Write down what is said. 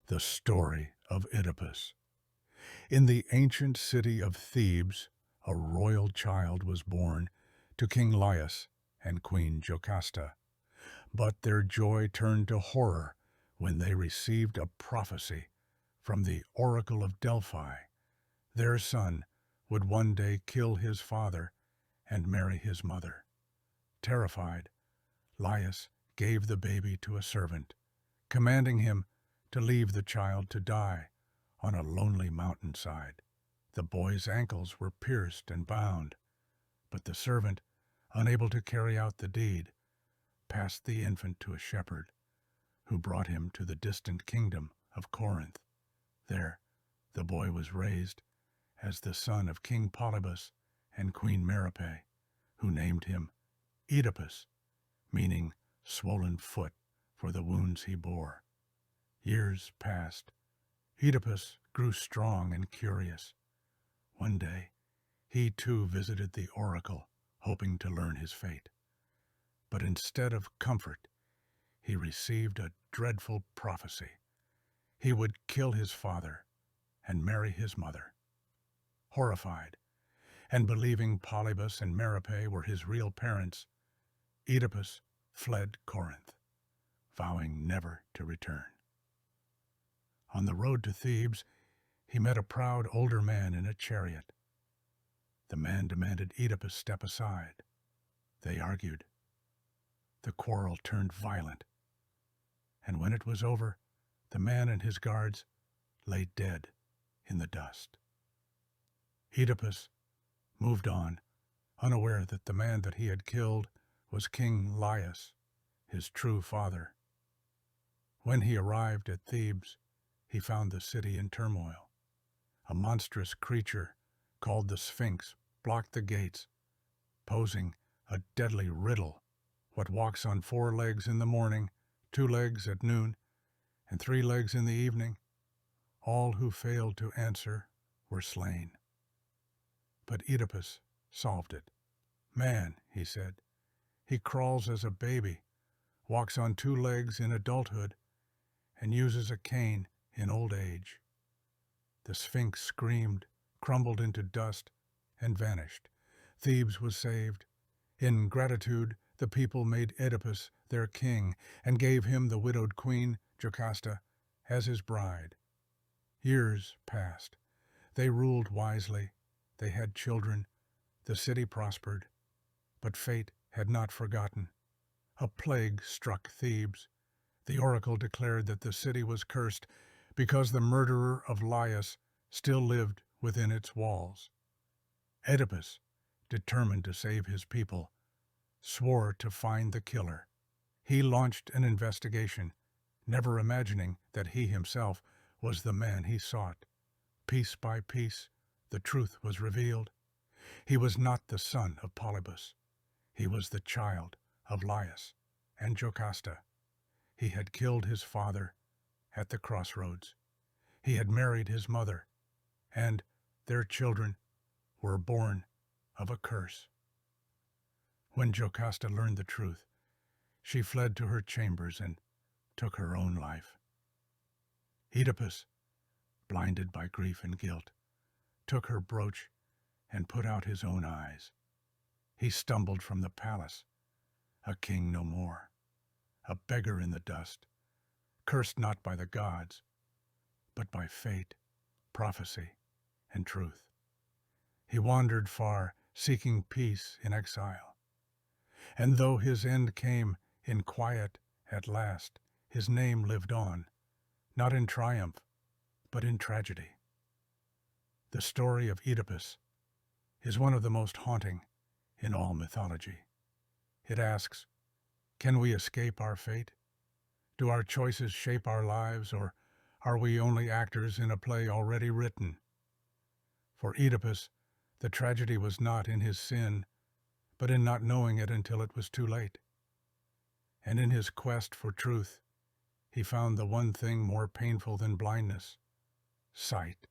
The story of Oedipus. In the ancient city of Thebes, a royal child was born to King Laius and Queen Jocasta. But their joy turned to horror when they received a prophecy from the oracle of Delphi. Their son would one day kill his father and marry his mother. Terrified, Laius gave the baby to a servant, commanding him to leave the child to die on a lonely mountainside. The boy's ankles were pierced and bound, but the servant, unable to carry out the deed, passed the infant to a shepherd, who brought him to the distant kingdom of Corinth. There, the boy was raised as the son of King Polybus and Queen Merope, who named him Oedipus, meaning swollen foot for the wounds he bore. Years passed. Oedipus grew strong and curious. One day, he too visited the oracle, hoping to learn his fate. But instead of comfort, he received a dreadful prophecy. He would kill his father and marry his mother. Horrified, and believing Polybus and Merope were his real parents, Oedipus fled Corinth, vowing never to return. On the road to Thebes, he met a proud older man in a chariot. The man demanded Oedipus step aside. They argued. The quarrel turned violent, and when it was over, the man and his guards lay dead in the dust. Oedipus moved on, unaware that the man that he had killed was King Laius, his true father. When he arrived at Thebes, he found the city in turmoil. A monstrous creature called the Sphinx blocked the gates, posing a deadly riddle: what walks on 4 legs in the morning, 2 legs at noon, and 3 legs in the evening? All who failed to answer were slain. But Oedipus solved it. Man, he said, he crawls as a baby, walks on 2 legs in adulthood, and uses a cane in old age. The Sphinx screamed, crumbled into dust, and vanished. Thebes was saved. In gratitude, the people made Oedipus their king and gave him the widowed queen, Jocasta, as his bride. Years passed. They ruled wisely. They had children. The city prospered. But fate had not forgotten. A plague struck Thebes. The oracle declared that the city was cursed because the murderer of Laius still lived within its walls. Oedipus, determined to save his people, swore to find the killer. He launched an investigation, never imagining that he himself was the man he sought. Piece by piece, the truth was revealed. He was not the son of Polybus. He was the child of Laius and Jocasta. He had killed his father at the crossroads. He had married his mother, and their children were born of a curse. When Jocasta learned the truth, she fled to her chambers and took her own life. Oedipus, blinded by grief and guilt, took her brooch and put out his own eyes. He stumbled from the palace, a king no more, a beggar in the dust, cursed not by the gods, but by fate, prophecy, and truth. He wandered far, seeking peace in exile. And though his end came in quiet at last, his name lived on, not in triumph, but in tragedy. The story of Oedipus is one of the most haunting in all mythology. It asks, can we escape our fate? Do our choices shape our lives, or are we only actors in a play already written? For Oedipus, the tragedy was not in his sin, but in not knowing it until it was too late. And in his quest for truth, he found the one thing more painful than blindness: sight.